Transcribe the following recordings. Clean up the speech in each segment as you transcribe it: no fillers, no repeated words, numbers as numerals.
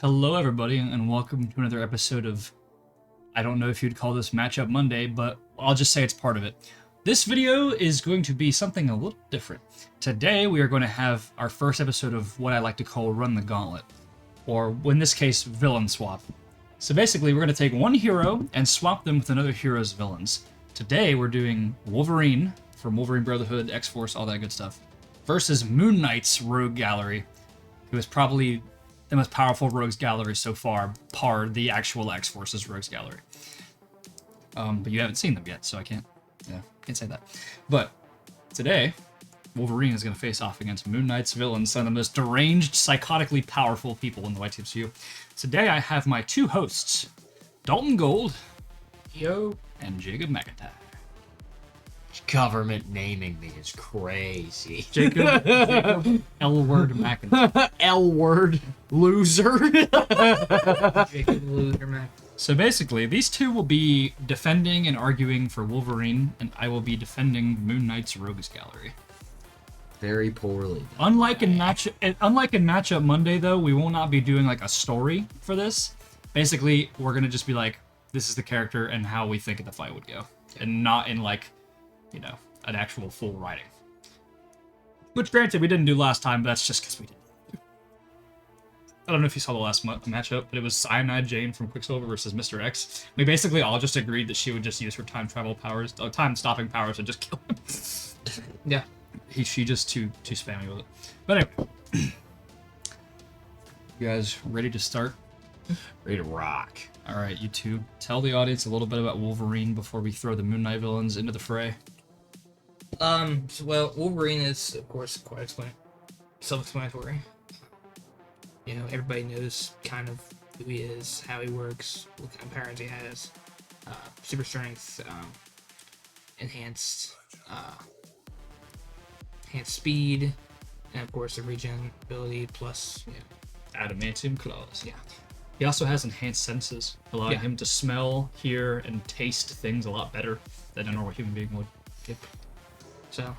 Hello, everybody, and welcome to another episode of, I don't know if you'd call this Matchup Monday, but I'll just say it's part of it. This video is going to be something a little different. Today, we are going to have our first episode of what I like to call Run the Gauntlet, or in this case, Villain Swap. So basically, we're going to take one hero and swap them with another hero's villains. Today, we're doing Wolverine from Wolverine Brotherhood, X-Force, all that good stuff, versus Moon Knight's Rogue Gallery, who is probably the most powerful Rogues Gallery so far, par the actual X-Force's Rogues Gallery. But you haven't seen them yet, so I can't say that. But today, Wolverine is going to face off against Moon Knight's villains, some of the most deranged, psychotically powerful people in the YTMCU. Today, I have my two hosts, Dalton Gold, Yo. and Jacob McIntyre. Government naming me is crazy. Jacob L-word McIntyre. L-word loser. Jacob Loser Mac. So basically, these two will be defending and arguing for Wolverine, and I will be defending Moon Knight's Rogues Gallery. Very poorly. Unlike in Matchup Monday, though, we will not be doing like a story for this. Basically, we're gonna just be like, this is the character and how we think the fight would go, and not in like, you know, an actual full writing. Which, granted, we didn't do last time, but that's just because we didn't. I don't know if you saw the last matchup, but it was Cyanide Jane from Quicksilver versus Mr. X. We basically all just agreed that she would just use her time travel powers, time stopping powers, and just kill him. Yeah. She just too spammy with it. But anyway, you guys ready to start? Ready to rock. All right, you two, tell the audience a little bit about Wolverine before we throw the Moon Knight villains into the fray. Well, Wolverine is, of course, quite self-explanatory. You know, everybody knows kind of who he is, how he works, what kind of powers he has. Super strength, enhanced speed, and of course the regen ability plus, Adamantium claws. yeah. He also has enhanced senses, allowing Yeah. him to smell, hear, and taste things a lot better than a normal human being would. Yep. So,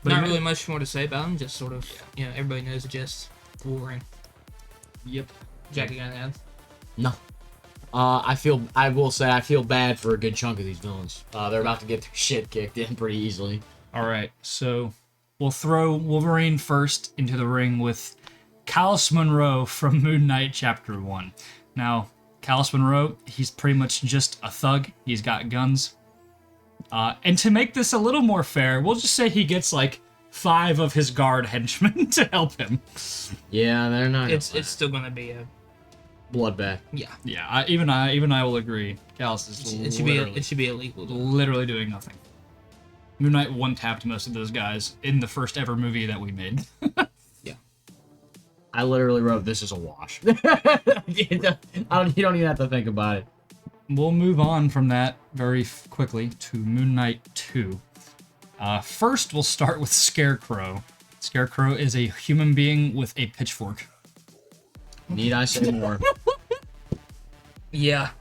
But not he- really much more to say about him, just sort of, everybody knows the gist. Wolverine. Yep. Jack, you got an ad? No. I will say I feel bad for a good chunk of these villains. They're about to get their shit kicked in pretty easily. All right, so we'll throw Wolverine first into the ring with Callus Monroe from Moon Knight Chapter 1. Now, Callus Monroe, he's pretty much just a thug. He's got guns. And to make this a little more fair, we'll just say he gets like 5 of his guard henchmen to help him. Yeah, they're not. It's still gonna be a bloodbath. Yeah, even I will agree. Callus is it should be illegal. literally doing nothing. Moon Knight one-tapped most of those guys in the first ever movie that we made. I literally wrote this is a wash. You don't even have to think about it. We'll move on from that very quickly to Moon Knight 2. First, we'll start with Scarecrow. Scarecrow is a human being with a pitchfork. Need I say more? Yeah.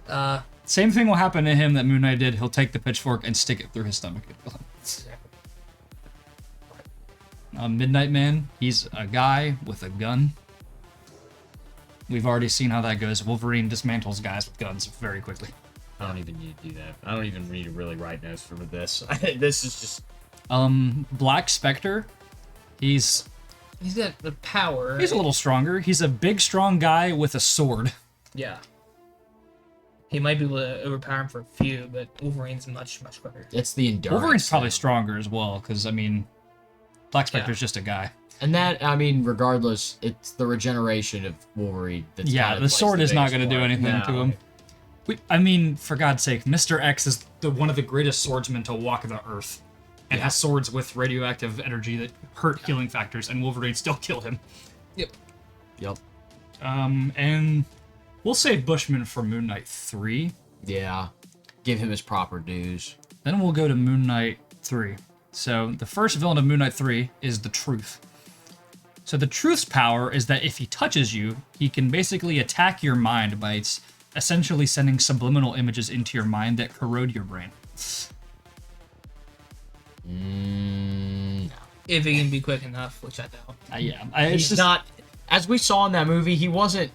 Same thing will happen to him that Moon Knight did. He'll take the pitchfork and stick it through his stomach. Midnight Man, he's a guy with a gun. We've already seen how that goes. Wolverine dismantles guys with guns very quickly. I don't even need to do that. I don't even need to really write notes for this. This is just... Black Spectre, he's He's got the power. a little stronger. He's a big, strong guy with a sword. Yeah. He might be able to overpower him for a few, but Wolverine's much quicker. It's the endurance. Wolverine's probably though. stronger as well, because, I mean, Black Spectre's just a guy. And that, I mean, regardless, it's the regeneration of Wolverine. That's Yeah, kinda the plays sword is not biggest going to do part. anything No. to him. I mean, for God's sake, Mr. X is one of the greatest swordsmen to walk the earth, and has swords with radioactive energy that hurt healing factors, and Wolverine still kill him. Yep. Yep. And we'll say Bushman for Moon Knight 3. Yeah. Give him his proper dues. Then we'll go to Moon Knight 3. So the first villain of Moon Knight 3 is the Truth. So the Truth's power is that if he touches you, he can basically attack your mind by essentially sending subliminal images into your mind that corrode your brain. No. If he can be quick enough, which I doubt. It's He's just, not... As we saw in that movie, he wasn't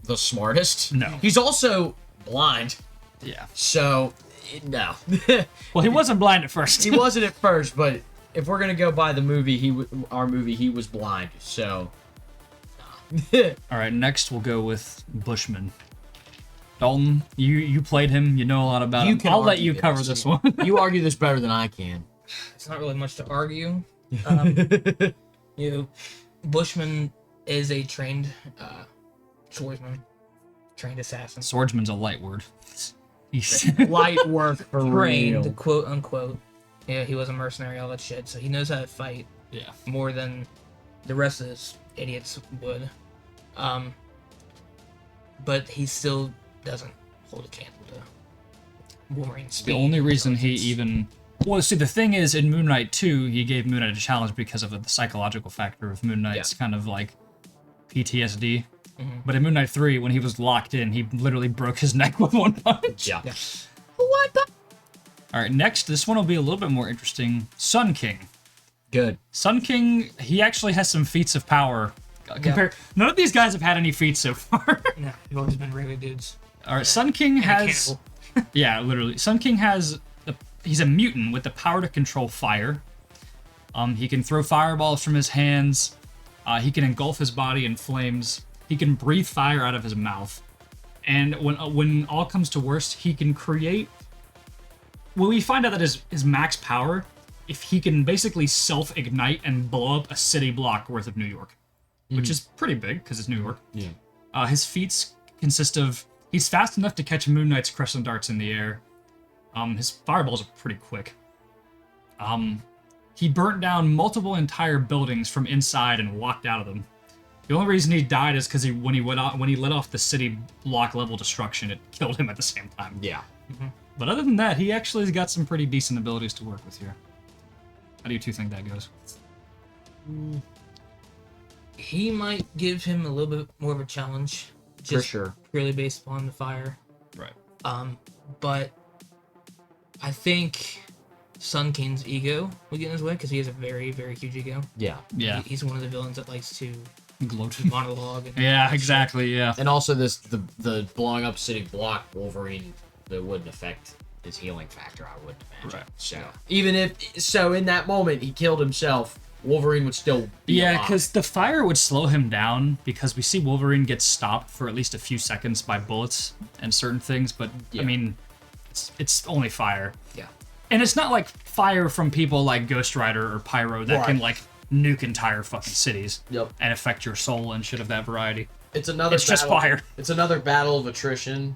the smartest. No. He's also blind, Yeah. so no. Well, he wasn't blind at first. He wasn't at first, but if we're gonna go by the movie, our movie, he was blind. So. All right, next we'll go with Bushman. Dalton, you played him. You know a lot about You him. can I'll let argue you cover this. this one. You argue this better than I can. It's not really much to argue. You know, Bushman is a trained swordsman, trained assassin, Swordsman's a light word. He's Light work for trained, real. quote unquote. Yeah, he was a mercenary, all that shit. So he knows how to fight yeah. more than the rest of those idiots would. But he still doesn't hold a candle to Wolverine's speed. The only reason he intelligence. even well, see, the thing is, in Moon Knight 2, he gave Moon Knight a challenge because of the psychological factor of Moon Knight's kind of like PTSD. But in Moon Knight 3, when he was locked in, he literally broke his neck with one punch. Yeah. What the? All right, next, this one will be a little bit more interesting. Sun King. Good. Sun King, he actually has some feats of power. None of these guys have had any feats so far. No, they've always been regular dudes. All right, Sun King And a has... cannibal. Yeah, literally. Sun King has... He's a mutant with the power to control fire. He can throw fireballs from his hands. He can engulf his body in flames. He can breathe fire out of his mouth. And when all comes to worst, he can create... Well, we find out that his max power, if he can basically self-ignite and blow up a city block worth of New York. Which is pretty big, because it's New York. Yeah. His feats consist of... He's fast enough to catch Moon Knight's crescent darts in the air. His fireballs are pretty quick. He burnt down multiple entire buildings from inside and walked out of them. The only reason he died is because when he let off the city block level destruction, it killed him at the same time. Yeah. But other than that, he actually has got some pretty decent abilities to work with here. How do you two think that goes? He might give him a little bit more of a challenge. For sure. Purely based upon the fire. Right. But I think Sun King's ego would get in his way because he has a very, very huge ego. Yeah. Yeah. He's one of the villains that likes to Gloat. monologue. And Yeah, exactly, yeah. And also the blowing up city block Wolverine, that wouldn't affect his healing factor, I wouldn't imagine. Right. So even if in that moment he killed himself, Wolverine would still be Yeah, alive. because the fire would slow him down because we see Wolverine get stopped for at least a few seconds by bullets and certain things, but Yeah. I mean, it's only fire. Yeah. And it's not like fire from people like Ghost Rider or Pyro that can Right. like nuke entire fucking cities Yep. and affect your soul and shit of that variety. It's another It's just battle- fire. It's another battle of attrition,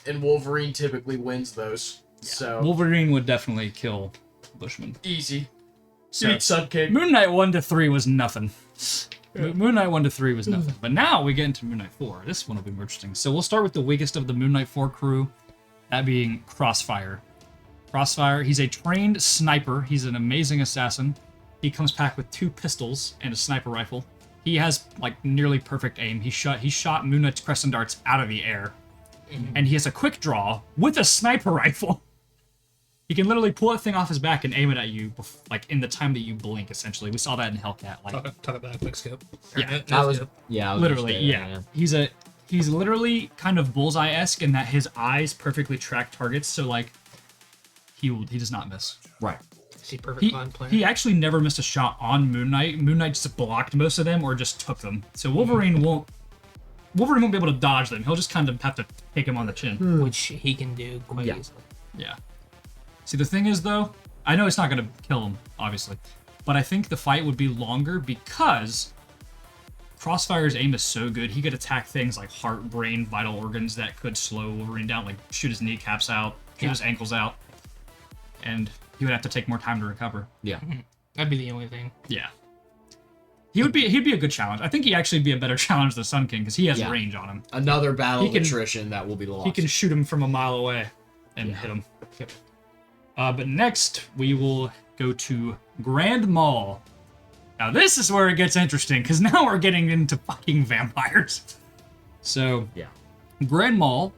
and Wolverine typically wins those. So Wolverine would definitely kill Bushman. easy. So, Sweet Sun King. Moon Knight 1 to 3 was nothing. Moon Knight 1 to 3 was nothing. But now we get into Moon Knight 4. This one will be more interesting. So we'll start with the weakest of the Moon Knight 4 crew, that being Crossfire. Crossfire, he's a trained sniper. He's an amazing assassin. He comes packed with 2 pistols and a sniper rifle. He has like nearly perfect aim. He shot Moon Knight's crescent darts out of the air. And he has a quick draw with a sniper rifle. He can literally pull that thing off his back and aim it at you, like in the time that you blink. Essentially, we saw that in Hellcat. Like, Talk about a quick scope. Yeah, I was literally, yeah. He's literally kind of bullseye-esque in that his eyes perfectly track targets. So like, he does not miss. Right. Is he perfect fun player? He actually never missed a shot on Moon Knight. Moon Knight just blocked most of them or just took them. So Wolverine won't be able to dodge them. He'll just kind of have to take him on the chin. Which he can do quite Yeah. easily. Yeah. See, the thing is, though, I know it's not going to kill him, obviously, but I think the fight would be longer because Crossfire's aim is so good. He could attack things like heart, brain, vital organs that could slow Wolverine down, like shoot his kneecaps out, shoot his ankles out, and he would have to take more time to recover. Yeah. That'd be the only thing. Yeah. He'd be a good challenge. I think he'd actually be a better challenge than Sun King because he has Yeah. range on him. Another battle He of can- attrition that will be lost. He can shoot him from a mile away and hit him. But next, we will go to Grand Mall. Now, this is where it gets interesting, because now we're getting into fucking vampires. So, Yeah. Grand Mall.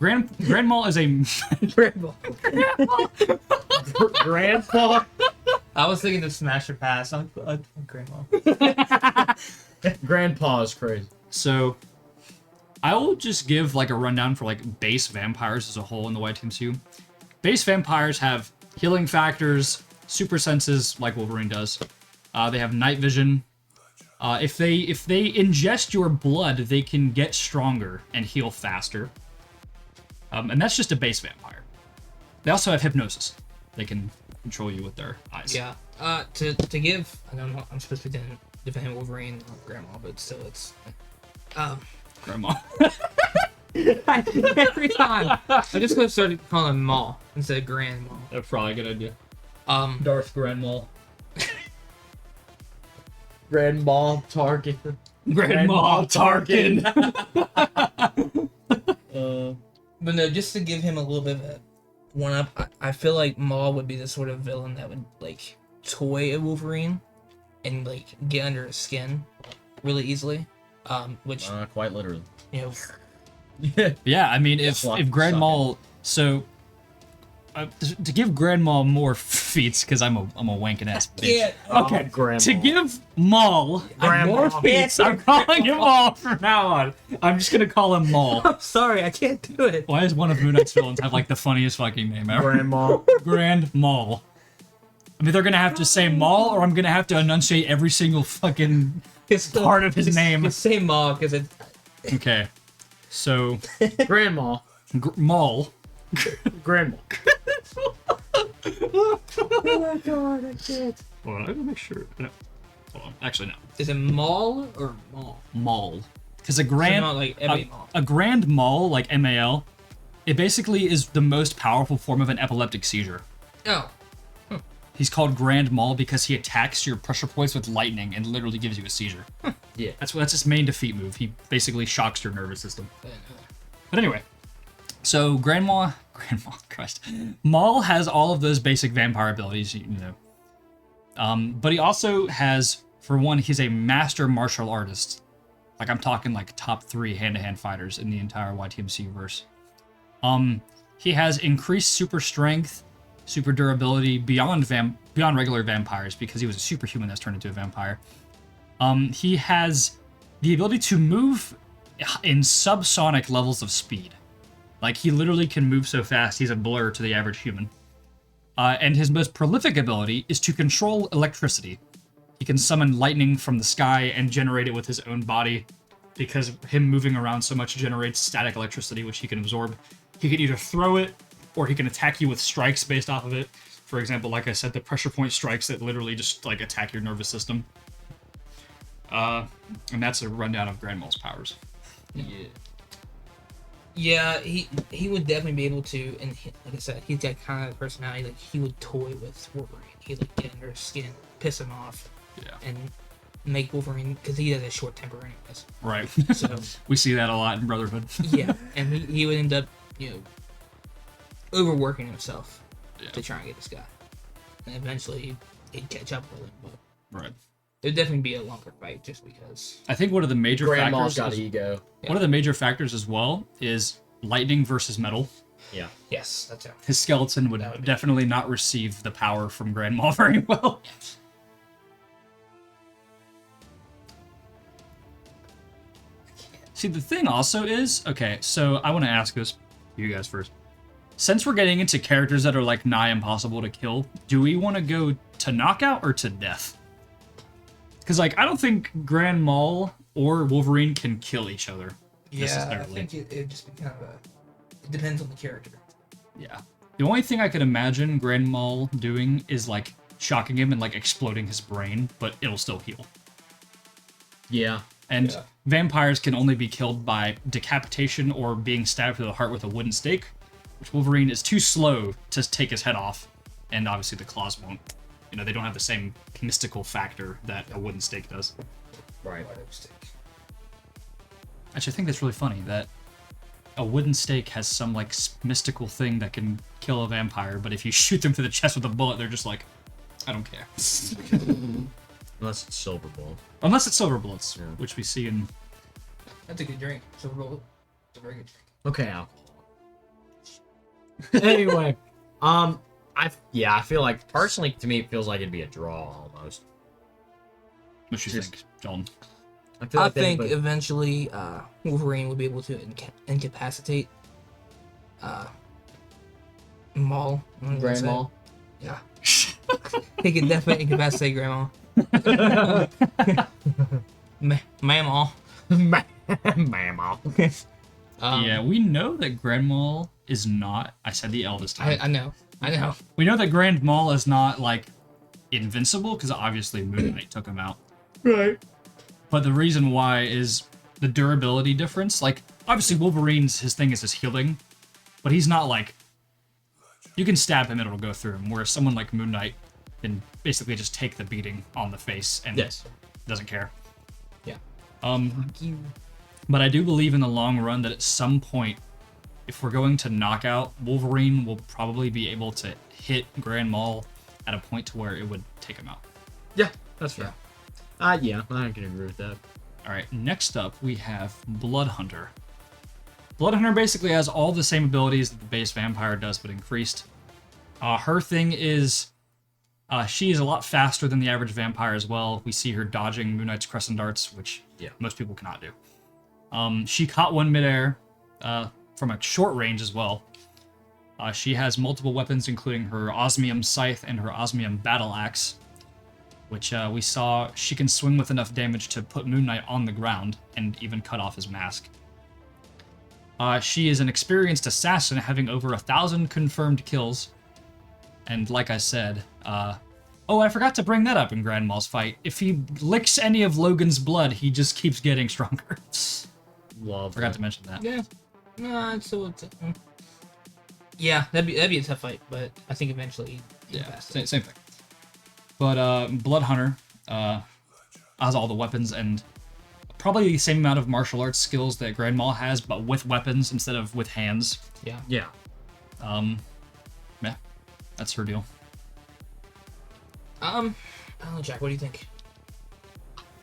Grand Mall is a... Grandpa. I was thinking of Smash or Pass. I'm Grandma. Grandpa is crazy. So, I will just give like a rundown for like base vampires as a whole in the YTMCU. Base vampires have healing factors, super senses like Wolverine does. They have night vision. If they ingest your blood, they can get stronger and heal faster. And that's just a base vampire. They also have hypnosis. They can control you with their eyes. Yeah. To give, I know I'm supposed to be defending Wolverine or Grandma, but still, it's Grandma. every time. I just gonna start calling him Maul instead of Grandma. That's probably a good idea. Darth Grandma. Grandma Tarkin. Grandma Tarkin. But no, just to give him a little bit of a one up, I feel like Maul would be the sort of villain that would like toy a Wolverine and like get under his skin really easily. Which Quite literally. you know, Yeah, I mean, if Grand Maul, so to give Grand Maul more feats, because I'm a wanking ass bitch. Yeah. Okay. Grandma. To give Maul more feats, I'm calling him Maul from now on. I'm just gonna call him Maul. I'm sorry, I can't do it. Why does one of Moon Knight's villains have like the funniest fucking name ever? Grandma. Grand Maul. I mean, they're gonna have to say Maul, or I'm gonna have to enunciate every single fucking part of his name. Just say Maul because it. Okay. So, Grandma. Maul. Grandma. Oh my god, I can't. Hold on, I gotta make sure. No. Hold on. Actually, no. Is it Maul or Maul? Maul. Because So not like Maul. a grand mal, like MAL, it basically is the most powerful form of an epileptic seizure. Oh. He's called Grand Maul because he attacks your pressure points with lightning and literally gives you a seizure. Yeah. That's his main defeat move. He basically shocks your nervous system. But anyway, so Grand Maul, Christ, Maul has all of those basic vampire abilities, you know. But he also has, for one, he's a master martial artist. Like, I'm talking like top 3 hand-to-hand fighters in the entire YTMCU verse. He has increased super strength, super durability beyond regular vampires because he was a superhuman that's turned into a vampire. He has the ability to move in subsonic levels of speed. Like, he literally can move so fast, he's a blur to the average human. And his most prolific ability is to control electricity. He can summon lightning from the sky and generate it with his own body because him moving around so much generates static electricity, which he can absorb. He can either throw it or he can attack you with strikes based off of it. For example, like I said, the pressure point strikes that literally just like attack your nervous system. And that's a rundown of Grand Maul's powers. Yeah. Yeah, he would definitely be able to, and like I said, he's got kind of personality, like he would toy with Wolverine. He'd like get under his skin, piss him off, Yeah. and make Wolverine, because he has a short temper anyways. Right. So We see that a lot in Brotherhood. yeah, and he would end up, overworking himself to try and get this guy. And eventually he'd catch up with him, but Right. it'd definitely be a longer fight just because. I think one of the major Grandma's factors got ego. one of the major factors as well is lightning versus metal. Yeah. Yes, that's it. His skeleton would That would be- definitely not receive the power from Grand Maul very well. See, the thing also is, okay, so I want to ask this to you guys first. Since we're getting into characters that are like nigh impossible to kill, do we want to go to knockout or to death? Because like, I don't think Grand Maul or Wolverine can kill each other. Yeah, I necessarily. think it'd just be kind of it depends on the character. Yeah. The only thing I could imagine Grand Maul doing is like shocking him and like exploding his brain, but it'll still heal. Yeah. And Yeah. vampires can only be killed by decapitation or being stabbed through the heart with a wooden stake, which Wolverine is too slow to take his head off, and obviously the claws won't. You know, they don't have the same mystical factor that a wooden stake does. Right. Actually, I think that's really funny that a wooden stake has some like mystical thing that can kill a vampire, but if you shoot them through the chest with a bullet, they're just like, I don't care. Unless it's silver bullet. Unless it's silver bullets, Yeah. which we see in. That's a good drink. Silver bullet. It's a very good drink. Okay, alcohol. Anyway, I feel like personally to me it feels like it'd be a draw almost. What you Just- think, John? I think eventually Wolverine will be able to incapacitate Maul. Grand Maul. Yeah. He can definitely incapacitate Grandma. Mammal. Mammal. Yeah, we know that Grand Maul is not. I said the L this time. I know. We know that Grand Maul is not like invincible because obviously Moon Knight took him out. Right. But the reason why is the durability difference. Like obviously Wolverine's his thing is his healing, but he's not like you can stab him and it'll go through him. Whereas someone like Moon Knight can basically just take the beating on the face and doesn't care. Yeah. But I do believe in the long run that at some point, if we're going to knock out, Wolverine will probably be able to hit Grand Maul at a point to where it would take him out. Yeah, that's fair. Yeah, I can agree with that. All right, next up we have Blood Hunter. Blood Hunter basically has all the same abilities that the base vampire does, but increased. Her thing is she is a lot faster than the average vampire as well. We see her dodging Moon Knight's Crescent Darts, which most people cannot do. She caught one midair from a short range as well. She has multiple weapons, including her Osmium Scythe and her Osmium Battle Axe, which we saw she can swing with enough damage to put Moon Knight on the ground and even cut off his mask. She is an experienced assassin, having over 1,000 confirmed kills. And like I said, oh, I forgot to bring that up in Grand Maul's fight. If he licks any of Logan's blood, he just keeps getting stronger. Forgot to mention that. Yeah. No, yeah, that'd be a tough fight, but I think eventually. Yeah, same thing. But Blood Hunter has all the weapons and probably the same amount of martial arts skills that Grand Maul has, but with weapons instead of with hands. Yeah. Yeah. Yeah, that's her deal. I don't know, Jack. What do you think?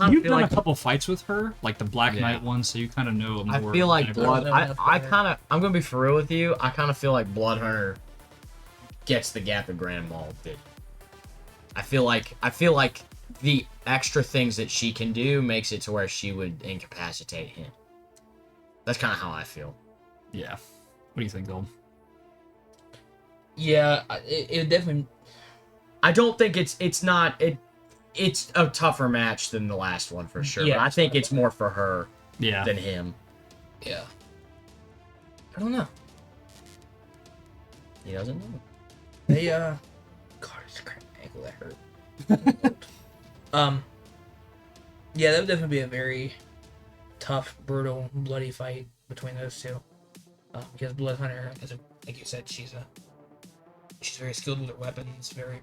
You've done a couple fights with her, like the Black Knight one, so you kind of know more. I feel like Blood. I'm gonna be for real with you. I kind of feel like Blood Hunter gets the gap that Grand Maul did. I feel like the extra things that she can do makes it to where she would incapacitate him. That's kind of how I feel. Yeah. What do you think, Gold? Yeah, it definitely. I don't think it's a tougher match than the last one for sure. Yeah, but I think it's more for her than him. Yeah. I don't know. He doesn't know. They God, it's a cracked ankle that hurt. Yeah, that would definitely be a very tough, brutal, bloody fight between those two. Because Blood Hunter, like you said, she's very skilled with her weapons, very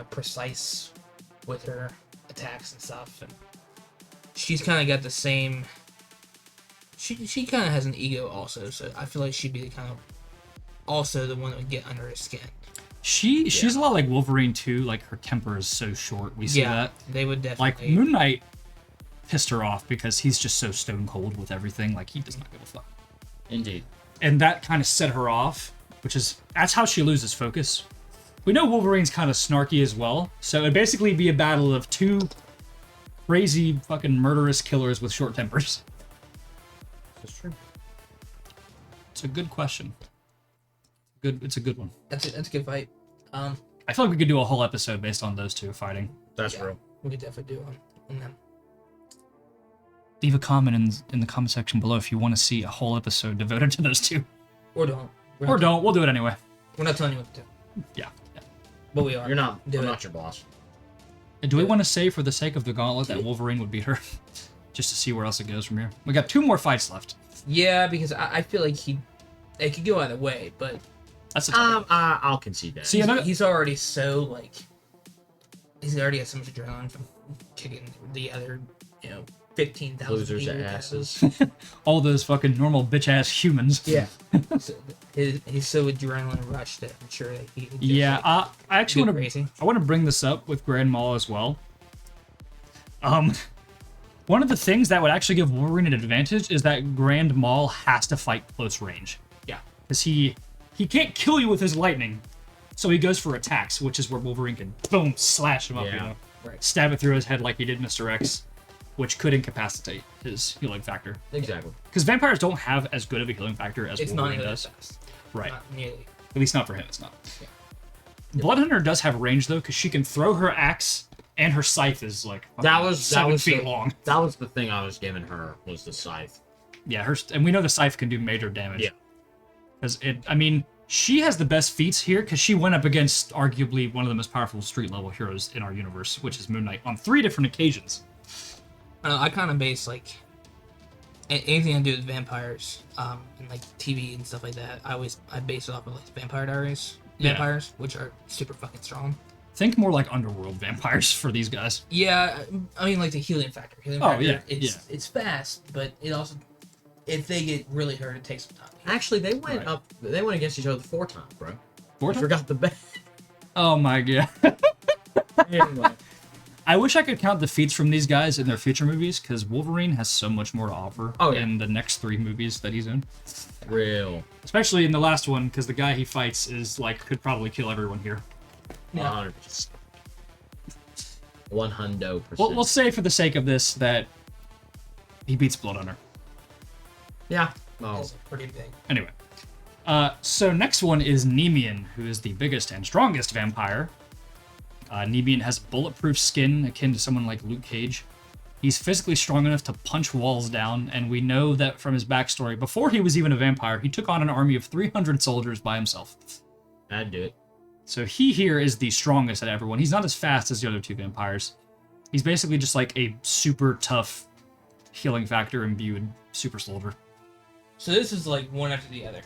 precise with her attacks and stuff, and she's kind of got the same. She kind of has an ego also, so I feel like she'd be the kind of also the one that would get under his skin. She's a lot like Wolverine too. Like her temper is so short. We see that. They would definitely. Like Moon Knight pissed her off because he's just so stone cold with everything. Like he does not give a fuck. Indeed. And that kind of set her off, that's how she loses focus. We know Wolverine's kind of snarky as well, so it'd basically be a battle of two crazy fucking murderous killers with short tempers. That's true. It's a good question. It's a good one. That's a good fight. I feel like we could do a whole episode based on those two fighting. That's real. We could definitely do on them. Leave a comment in the comment section below if you want to see a whole episode devoted to those two. Or don't. We'll do it anyway. We're not telling you what to do. Yeah. But we are. You're not. I'm not your boss. And do we want to say, for the sake of the gauntlet, that Wolverine would beat her? Just to see where else it goes from here. We got 2 more fights left. Yeah, because I feel like it could go either way, but that's a I'll concede that. See, he's already so like he's already got so much adrenaline from kicking the other 15,000 losers' asses. All those fucking normal bitch ass humans. Yeah. So he's so adrenaline rushed that I'm sure that he. Yeah, I actually want to bring this up with Grand Maul as well. One of the things that would actually give Wolverine an advantage is that Grand Maul has to fight close range. Yeah. Because he can't kill you with his lightning, so he goes for attacks, which is where Wolverine can boom slash him up. Yeah. Right. Stab it through his head like he did Mr. X. which could incapacitate his healing factor. Exactly. Because vampires don't have as good of a healing factor as It's not Wolverine nearly does. as fast. Right. Not nearly. At least not for him, it's not. Yeah. Bloodhunter does have range, though, because she can throw her axe, and her scythe is, like, That was 7 feet long. That was the thing I was giving her, was the scythe. Yeah, and we know the scythe can do major damage. Yeah. Because she has the best feats here, because she went up against arguably one of the most powerful street-level heroes in our universe, which is Moon Knight, on 3 different occasions. I kind of base, like, anything I do with vampires, and, like, TV and stuff like that, I base it off of, like, Vampire Diaries. Yeah. Vampires, which are super fucking strong. Think more like Underworld vampires for these guys. Yeah, I mean, like, the healing factor. It's fast, but it also, if they get really hurt, it takes some time. Actually, they went Right. up. They went against each other 4 times, bro. 4 I times? forgot the bet. Oh my god. Anyway. I wish I could count the feats from these guys in their future movies, because Wolverine has so much more to offer in the next 3 movies that he's in. Real. Especially in the last one, because the guy he fights is, like, could probably kill everyone here. 100%. 100%. We'll say for the sake of this that he beats Bloodhunter. Yeah. Oh. It's pretty big. Anyway. So next one is Nemean, who is the biggest and strongest vampire. Nemean has bulletproof skin akin to someone like Luke Cage. He's physically strong enough to punch walls down, and we know that from his backstory, before he was even a vampire, he took on an army of 300 soldiers by himself. I'd do it. So he here is the strongest at everyone. He's not as fast as the other 2 vampires. He's basically just like a super tough healing factor imbued super soldier. So this is, like, one after the other.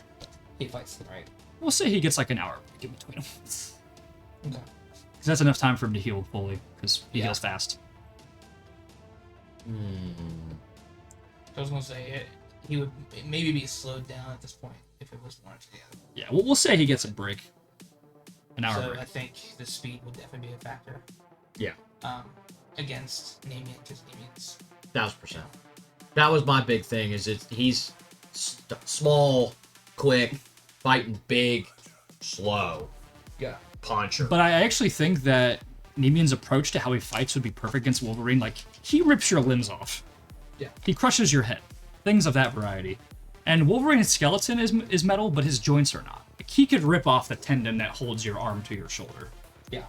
He fights them, right? We'll say he gets like an hour in between them. Okay. Because that's enough time for him to heal fully, because he Yeah. heals fast. I was gonna say he would maybe be slowed down at this point if it was one after the other. Yeah, we'll say he gets a break. An hour So break. I think the speed would definitely be a factor. Yeah. Against Nemean, because Nemean's 1,000%. That was my big thing. He's small, quick, fighting big, slow. yeah. Puncher. But I actually think that Nemean's approach to how he fights would be perfect against Wolverine. Like, he rips your limbs off. Yeah. He crushes your head. Things of that variety. And Wolverine's skeleton is metal, but his joints are not. Like, he could rip off the tendon that holds your arm to your shoulder. Yeah.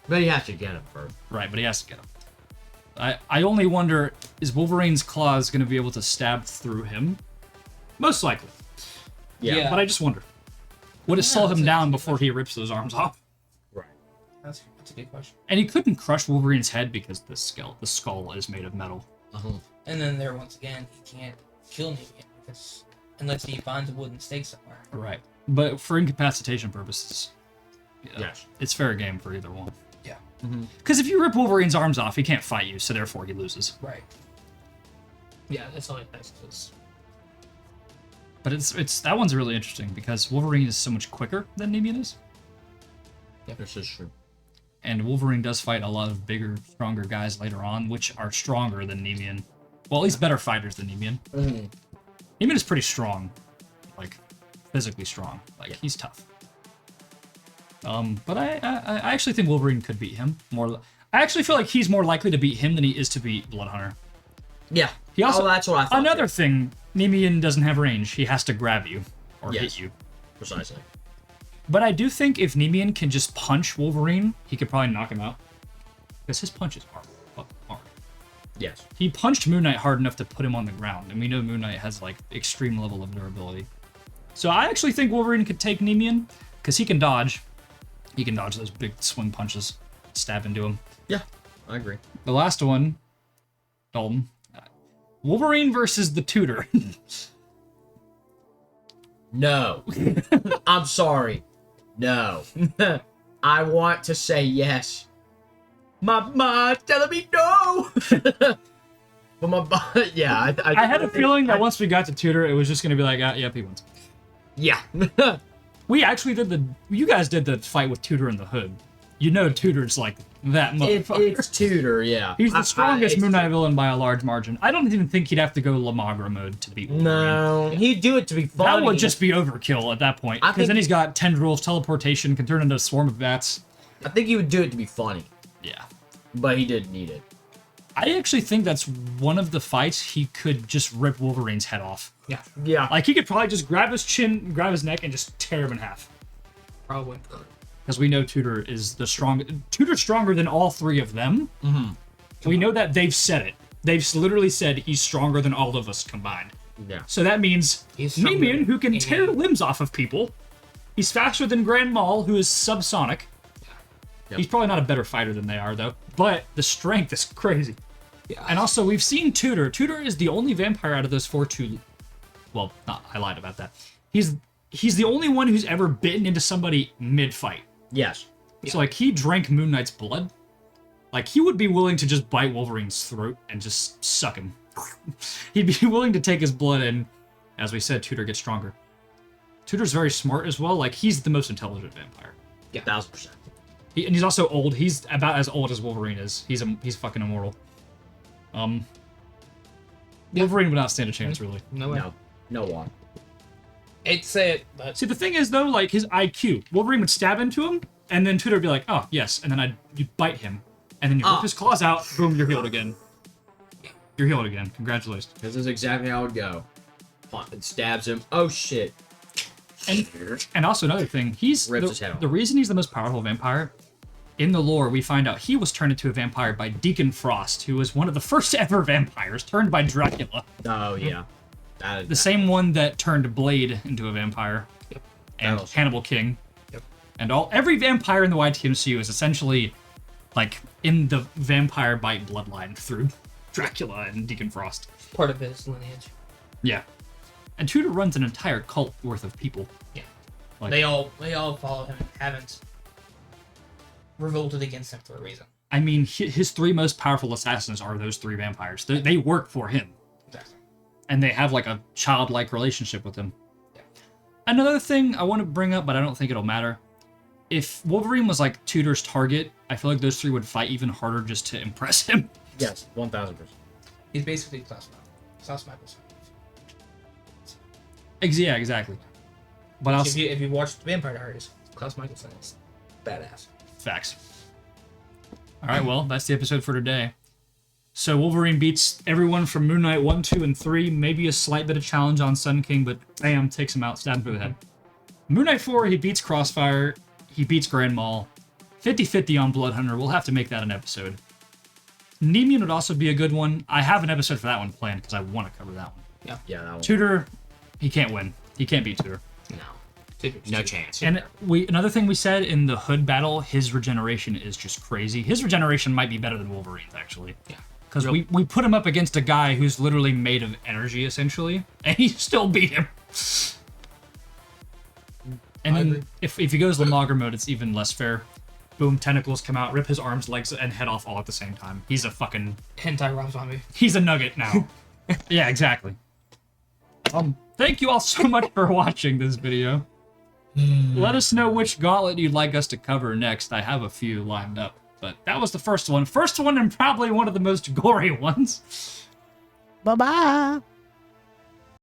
But you have to get him first. Right, but he has to get him. I only wonder, is Wolverine's claws going to be able to stab through him? Most likely. Yeah. But I just wonder. Would it slow him down before he rips those arms off? Right. That's a good question. And he couldn't crush Wolverine's head because the skull is made of metal. And then there, once again, he can't kill Nemean because unless he finds a wooden stake somewhere. Right. But for incapacitation purposes, Yes. it's fair game for either one. Yeah. Because if you rip Wolverine's arms off, he can't fight you, so therefore he loses. Right. Yeah, that's all it has. But it's that one's really interesting because Wolverine is so much quicker than Nemean is. Yeah, this is true. And Wolverine does fight a lot of bigger, stronger guys later on, which are stronger than Nemean. Well, at least better fighters than Nemean. Nemean is pretty strong. Like, physically strong. Like, he's tough. But I actually think Wolverine could beat him. I actually feel like he's more likely to beat him than he is to beat Bloodhunter. Yeah. He also, that's what I thought. Another thing, Nemean doesn't have range. He has to grab you or Yes. hit you. Precisely. But I do think if Nemean can just punch Wolverine, he could probably knock him out. Because his punches are fucking hard. Yes. He punched Moon Knight hard enough to put him on the ground, and we know Moon Knight has, like, extreme level of durability. So I actually think Wolverine could take Nemean, because he can dodge. He can dodge those big swing punches, stab into him. Yeah, I agree. The last one, Dalton. Wolverine versus the Tutor. No. I'm sorry. No. I want to say yes. My mind's telling me no. But my body, yeah. I had a feeling that once we got to Tutor, it was just going to be like, yep, he wins. Yeah. We actually you guys did the fight with Tutor in the Hood. You know Tutor's like that motherfucker. It's Tudor, yeah. He's the strongest Moon Knight villain by a large margin. I don't even think he'd have to go Lamagra mode to beat Wolverine. No, he'd do it to be funny. That would just be overkill at that point. Because then he's got tendrils, teleportation, can turn into a swarm of bats. I think he would do it to be funny, Yeah. but he didn't need it. I actually think that's one of the fights he could just rip Wolverine's head off. Yeah, Yeah. Like, he could probably just grab his chin, grab his neck, and just tear him in half. probably. Because we know Tudor is the Tudor's stronger than all three of them. Mm-hmm. We know that they've said it. They've literally said he's stronger than all of us combined. Yeah. So that means He's stronger Mimian, who can than tear any- limbs off of people. He's faster than Grand Maul, who is subsonic. Yep. He's probably not a better fighter than they are, though. But the strength is crazy. Yeah. And also, we've seen Tudor. Tudor is the only vampire out of those four to... Well, I lied about that. He's the only one who's ever bitten into somebody mid-fight. Yes. So, like, he drank Moon Knight's blood. Like, he would be willing to just bite Wolverine's throat and just suck him. He'd be willing to take his blood, and as we said, Tudor gets stronger. Tudor's very smart as well. Like, he's the most intelligent vampire. 1000%. And he's also old. He's about as old as Wolverine is. He's fucking immortal. Wolverine would not stand a chance, really. No way. No. No one. Hate to say it, but See, the thing is, though, like, his IQ. Wolverine would stab into him, and then Tudor would be like, oh, yes. And then you'd bite him. And then you rip his claws out, boom, you're healed again. You're healed again. Congratulations. This is exactly how it would go. It stabs him. Oh, shit. And also another thing, Rips his head off. the reason he's the most powerful vampire, in the lore, we find out he was turned into a vampire by Deacon Frost, who was one of the first ever vampires, turned by Dracula. Oh, yeah. The same one that turned Blade into a vampire. Yep. And That was- Hannibal King. Yep. And every vampire in the YTMCU is essentially, like, in the vampire bite bloodline through Dracula and Deacon Frost. part of his lineage. Yeah. And Tudor runs an entire cult worth of people. Yeah. Like- They all follow him and haven't revolted against him for a reason. I mean, his three most powerful assassins are those three vampires. They work for him. Exactly. And they have, like, a childlike relationship with him. Yeah. Another thing I want to bring up, but I don't think it'll matter. If Wolverine was, like, Tudor's target, I feel like those three would fight even harder just to impress him. Yes, 1000%. He's basically Klaus Michaels. Yeah, exactly. But I'll... If you watched Vampire Diaries, Klaus Michelson is badass. Facts. Alright, well, that's the episode for today. So Wolverine beats everyone from Moon Knight 1, 2, and 3. Maybe a slight bit of challenge on Sun King, but bam, takes him out, stabs him through the head. Moon Knight 4, he beats Crossfire. He beats Grand Maul. 50-50 on Blood Hunter. We'll have to make that an episode. Nemean would also be a good one. I have an episode for that one planned, because I want to cover that one. Yeah, that one. Tudor, he can't win. He can't beat Tudor. No chance. And another thing we said in the Hood battle, his regeneration is just crazy. His regeneration might be better than Wolverine's, actually. Yeah. Because we put him up against a guy who's literally made of energy, essentially, and he still beat him. And I then agree. if he goes Lamagra mode, it's even less fair. Boom, tentacles come out, rip his arms, legs, and head off all at the same time. He's a fucking... Hentai Rob Zombie. He's a nugget now. Yeah, exactly. Thank you all so much for watching this video. Let us know which gauntlet you'd like us to cover next. I have a few lined up, but that was the first one. First one and probably one of the most gory ones. Bye-bye.